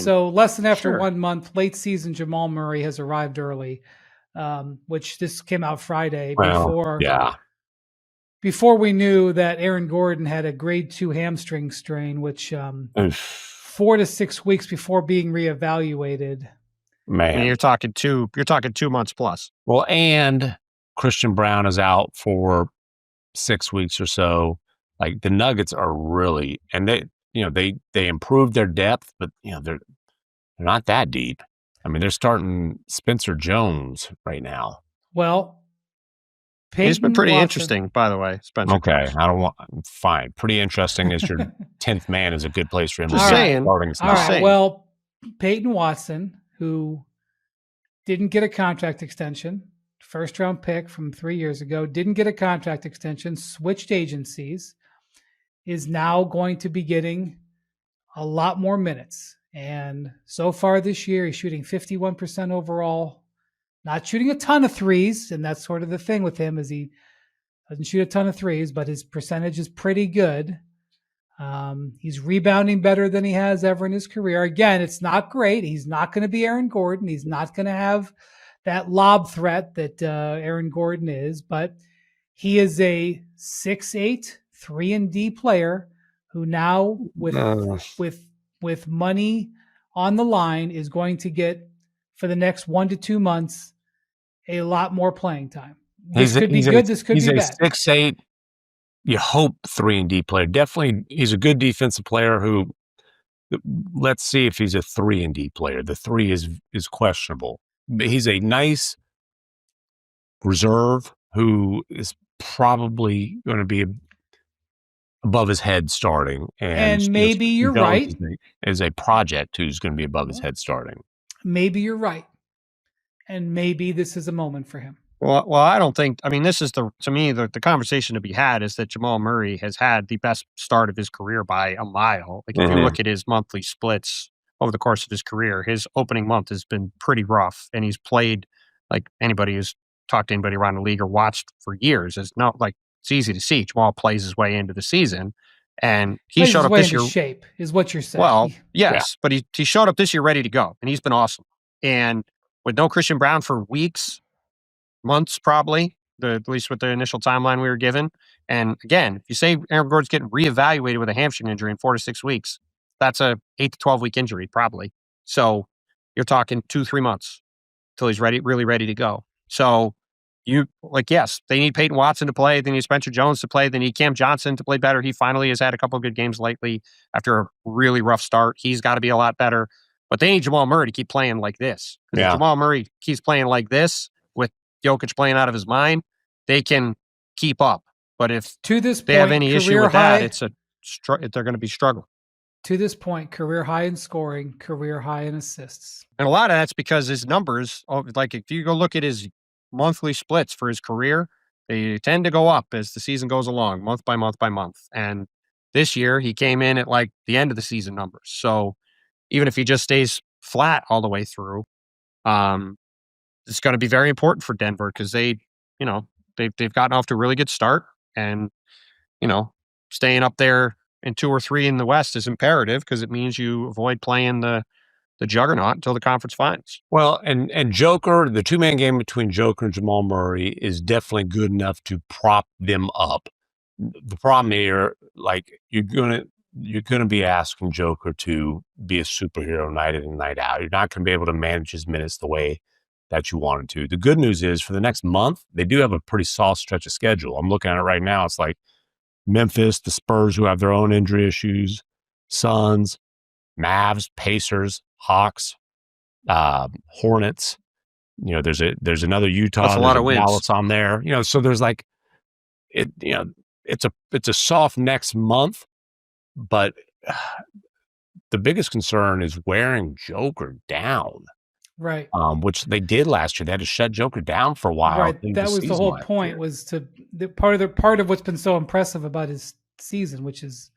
So less than after Sure. 1 month, late season Jamal Murray has arrived early, which this came out Friday before we knew that Aaron Gordon had a grade 2 hamstring strain, which 4 to 6 weeks before being reevaluated. Man, you're talking 2 months plus. Well, and Christian Braun is out for 6 weeks or so. Like the Nuggets are really, and they improved their depth, but they're not that deep. I mean, they're starting Spencer Jones right now. Well, he's been pretty interesting, by the way, Spencer. Okay, fine. Pretty interesting as your 10th man is a good place for him. Just saying. All right. Well, Peyton Watson, who didn't get a contract extension, first round pick from 3 years ago, didn't get a contract extension, switched agencies, is now going to be getting a lot more minutes. And so far this year, he's shooting 51% overall, not shooting a ton of threes. And that's sort of the thing with him, is he doesn't shoot a ton of threes, but his percentage is pretty good. He's rebounding better than he has ever in his career. Again, it's not great. He's not going to be Aaron Gordon. He's not going to have that lob threat that Aaron Gordon is, but he is a 6'8", 3-and-D player who now with money on the line is going to get, for the next 1 to 2 months, a lot more playing time. This could be good. This could be bad. He's a 6'8", you hope 3-and-D player. Definitely, he's a good defensive player who, let's see if he's a 3-and-D player. The 3 is questionable. But he's a nice reserve who is probably going to be above his head starting. And maybe you're right. Is a project who's going to be above his head starting. Maybe you're right. And maybe this is a moment for him. Well, I don't think, this is to me, the conversation to be had is that Jamal Murray has had the best start of his career by a mile. Like if you look at his monthly splits over the course of his career, his opening month has been pretty rough, and he's played like anybody who's talked to anybody around the league or watched for years. It's not like it's easy to see. Jamal plays his way into the season, and he showed up this year. Shape is what you're saying. Well, yes, but he showed up this year ready to go, and he's been awesome. And with no Christian Braun for weeks, months probably, at least with the initial timeline we were given. And again, if you say Aaron Gordon's getting reevaluated with a hamstring injury in 4 to 6 weeks, that's a 8 to 12 week injury probably. So you're talking 2-3 months till he's really ready to go. So yes, they need Peyton Watson to play. They need Spencer Jones to play. They need Cam Johnson to play better. He finally has had a couple of good games lately after a really rough start. He's got to be a lot better. But they need Jamal Murray to keep playing like this. If Jamal Murray keeps playing like this with Jokic playing out of his mind, they can keep up. But if they have any issue with that, they're going to be struggling. To this point, career high in scoring, career high in assists. And a lot of that's because his numbers, like if you go look at his monthly splits for his career, they tend to go up as the season goes along, month by month by month. And this year, he came in at like the end of the season numbers. So even if he just stays flat all the way through, it's going to be very important for Denver because they've gotten off to a really good start, and staying up there in 2 or 3 in the West is imperative because it means you avoid playing the juggernaut until the conference finals. Well, and Joker, the 2-man game between Joker and Jamal Murray is definitely good enough to prop them up. The problem here, like you're gonna be asking Joker to be a superhero night in and night out. You're not going to be able to manage his minutes the way that you wanted to. The good news is for the next month, they do have a pretty soft stretch of schedule. I'm looking at it right now. It's like Memphis, the Spurs, who have their own injury issues, Suns, Mavs, Pacers, Hawks, Hornets. There's another Utah. That's a lot of wins. Dallas on there. So there's like it. It's a soft next month, but the biggest concern is wearing Joker down. Right. Which they did last year. They had to shut Joker down for a while. Right. That was the whole point, was part of what's been so impressive about his season, which has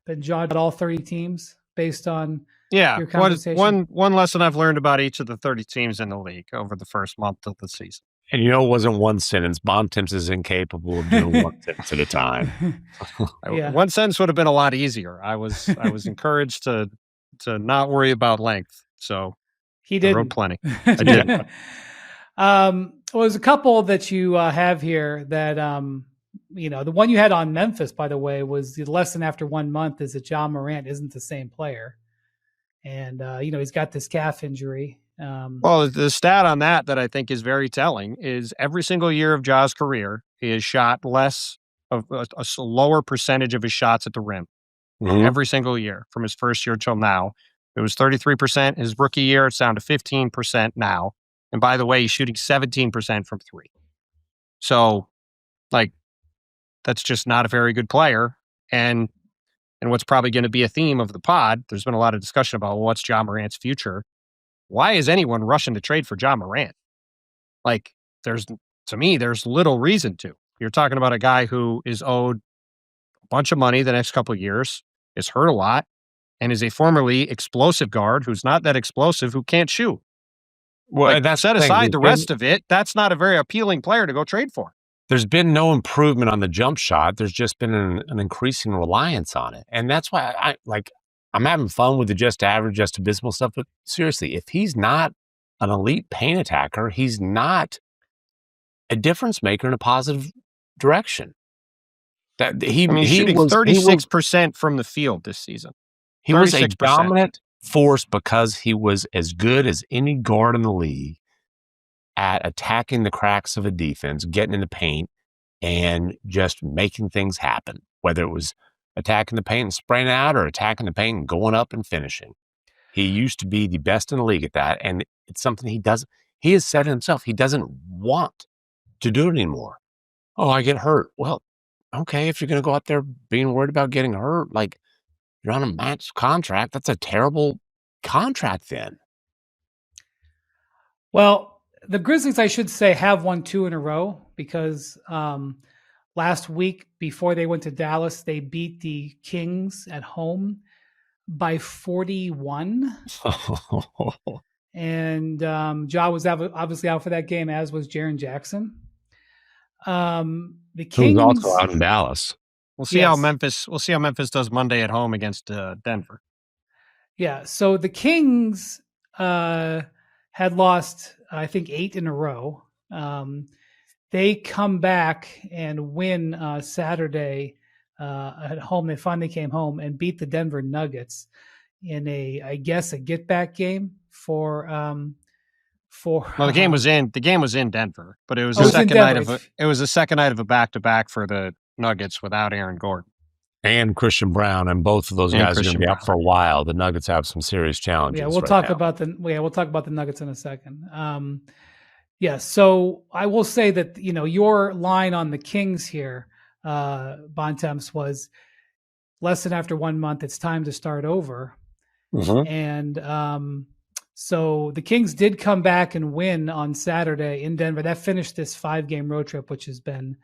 been jawed at all 30 teams based on your conversation. One lesson I've learned about each of the 30 teams in the league over the first month of the season. And it wasn't one sentence. Bontemps is incapable of doing one sentence at a time. One sentence would have been a lot easier. I was encouraged to to not worry about length. So He I wrote didn't. plenty. I did. Well, there's a couple that you have here that, the one you had on Memphis, by the way, was the lesson after 1 month is that Ja Morant isn't the same player. And, he's got this calf injury. Well, the stat on that I think is very telling is every single year of Ja's career, he has shot less of a lower percentage of his shots at the rim. Every single year from his first year till now. It was 33% his rookie year. It's down to 15% now. And by the way, he's shooting 17% from three. So, that's just not a very good player. And what's probably going to be a theme of the pod, there's been a lot of discussion about what's Ja Morant's future. Why is anyone rushing to trade for Ja Morant? To me, there's little reason to. You're talking about a guy who is owed a bunch of money the next couple of years, is hurt a lot, and is a formerly explosive guard who's not that explosive, who can't shoot. Well, that's set aside the rest of it. That's not a very appealing player to go trade for. There's been no improvement on the jump shot. There's just been an increasing reliance on it. And that's why I'm having fun with the just average, just abysmal stuff. But seriously, if he's not an elite paint attacker, he's not a difference maker in a positive direction. He's shooting 36% from the field this season. He was a dominant force because he was as good as any guard in the league at attacking the cracks of a defense, getting in the paint, and just making things happen, whether it was attacking the paint and spraying out or attacking the paint and going up and finishing. He used to be the best in the league at that, and it's something he has said himself, he doesn't want to do it anymore. Oh, I get hurt. Well, okay, if you're going to go out there being worried about getting hurt, you're on a max contract, that's a terrible contract then. Well, the Grizzlies, I should say, have won 2 in a row because last week before they went to Dallas, they beat the Kings at home by 41. And Ja was obviously out for that game, as was Jaren Jackson. The Kings who's also out in Dallas. We'll see how Memphis does Monday at home against Denver. Yeah. So the Kings had lost, I think, 8 in a row. They come back and win Saturday at home. They finally came home and beat the Denver Nuggets in a get back game for. Well, the game was in Denver, but it was the second night of a back-to-back for the Nuggets without Aaron Gordon and Christian Braun, and both of those guys are going to be out for a while. The Nuggets have some serious challenges. Yeah, we'll talk about the Nuggets in a second. So I will say that your line on the Kings here, Bontemps, was lesson after 1 month. It's time to start over, and so the Kings did come back and win on Saturday in Denver. That finished this 5-game road trip, which has been.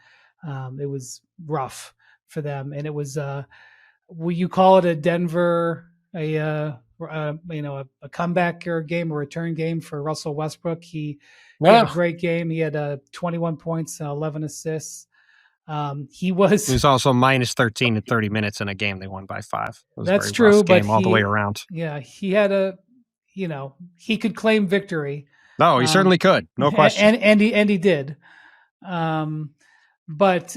It was rough for them, and it was. Will you call it a Denver a comeback or game, a return game for Russell Westbrook? He had a great game. He had 21 points and 11 assists. He was also minus 13 in 30 minutes in a game they won by 5. That's true, but all the way around. Yeah, he had he could claim victory. No, he certainly could. No question. And he did. But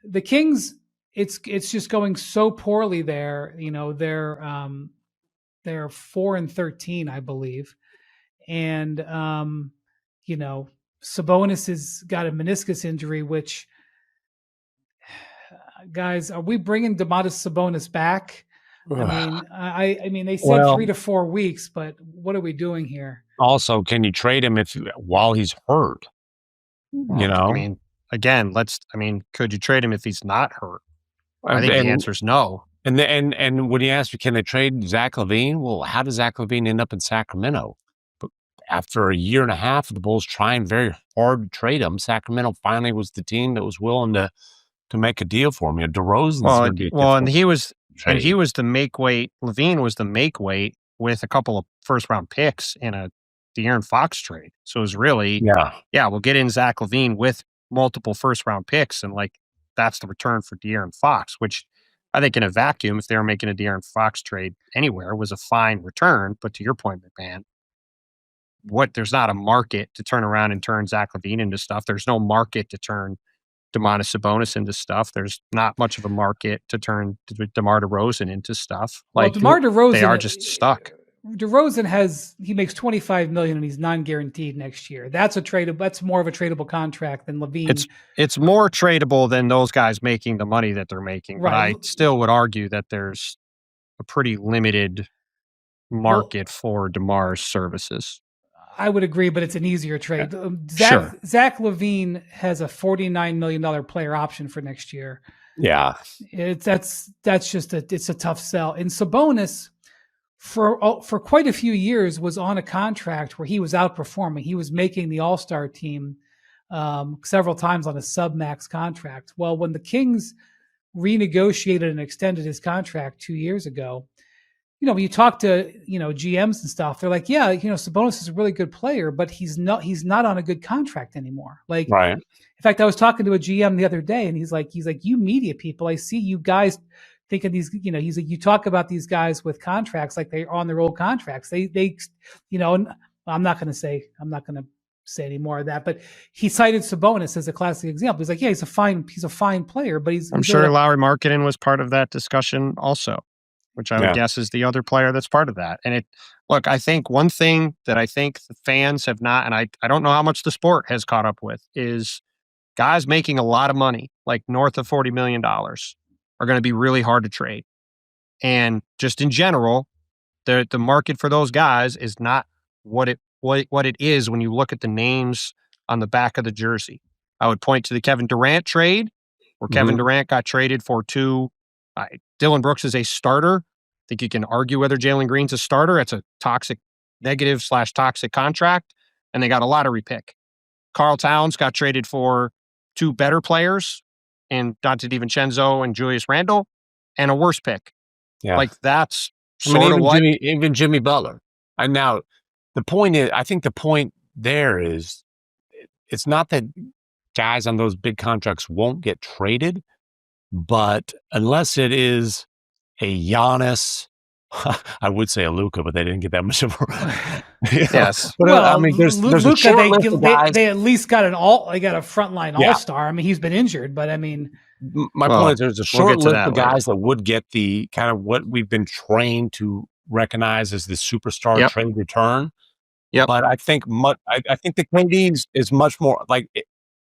the Kings, it's just going so poorly there. They're 4-13, I believe, and Sabonis has got a meniscus injury. Which, guys, are we bringing Domantas Sabonis back? I mean, they said 3 to 4 weeks, but what are we doing here? Also, can you trade him while he's hurt? Could you trade him if he's not hurt? I think the answer is no. And when you ask me, can they trade Zach LaVine? Well, how does Zach LaVine end up in Sacramento? But after a year and a half of the Bulls trying very hard to trade him, Sacramento finally was the team that was willing to make a deal for him. And he was the make weight. LaVine was the make weight with a couple of first round picks in a De'Aaron Fox trade. So it was really, we'll get in Zach LaVine with multiple first round picks, and that's the return for De'Aaron Fox, which I think in a vacuum, if they were making a De'Aaron Fox trade anywhere, was a fine return. But to your point, McMahon, there's not a market to turn around and turn Zach LaVine into stuff. There's no market to turn Domantas Sabonis into stuff. There's not much of a market to turn DeMar DeRozan into stuff. Well, Like DeMar DeRozan, they are just stuck. DeRozan he makes $25 million and he's non-guaranteed next year. That's more of a tradable contract than LaVine. It's more tradable than those guys making the money that they're making. Right. But I still would argue that there's a pretty limited market for DeMar's services. I would agree, but it's an easier trade. Sure. Zach LaVine has a $49 million player option for next year. Yeah. That's just it's a tough sell. And Sabonis, for quite a few years, was on a contract where he was outperforming. He was making the All-Star team several times on a sub-max contract. Well, when the Kings renegotiated and extended his contract 2 years ago, when you talk to, GMs and stuff, they're like, yeah, Sabonis is a really good player, but he's not on a good contract anymore. Like, right. In fact, I was talking to a GM the other day and he's like, you media people, I see you guys thinking these, he's like, you talk about these guys with contracts like they're on their old contracts. They, and I'm not going to say any more of that, but he cited Sabonis as a classic example. He's like, yeah, he's a fine player, but I'm sure Lauri Markkanen was part of that discussion also, which I would guess is the other player that's part of that. And I think one thing that I think the fans have not, and I don't know how much the sport has caught up with, is guys making a lot of money, like north of $40 million, are going to be really hard to trade. And just in general, the market for those guys is not what it is when you look at the names on the back of the jersey. I would point to the Kevin Durant trade, where Kevin Durant got traded for two. Dylan Brooks is a starter. I think you can argue whether Jalen Green's a starter. It's a negative/toxic contract, and they got a lottery pick. Karl Towns got traded for two better players, and Dante DiVincenzo and Julius Randle, and a worse pick. Yeah. Like that's even Jimmy Butler. And now the point is, I think the point there is, it's not that guys on those big contracts won't get traded, but unless it is a Giannis, I would say a Luka, but they didn't get that much of a yes. But well, I mean, there's Luka, a short list of guys. They at least got they got a frontline all-star. I mean, he's been injured, but I mean, my point is there's a short list of guys that would get the kind of what we've been trained to recognize as the superstar trade return. Yep. But I think I think the KD is much more like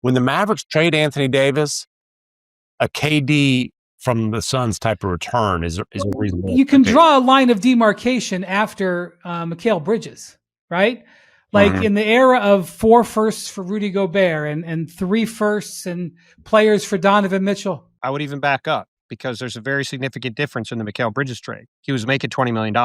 when the Mavericks trade Anthony Davis, a KD from the Suns type of return is a reasonable. You can draw a line of demarcation after Mikal Bridges, right? Like in the era of 4 firsts for Rudy Gobert and 3 firsts and players for Donovan Mitchell. I would even back up because there's a very significant difference in the Mikal Bridges trade. He was making $20 million.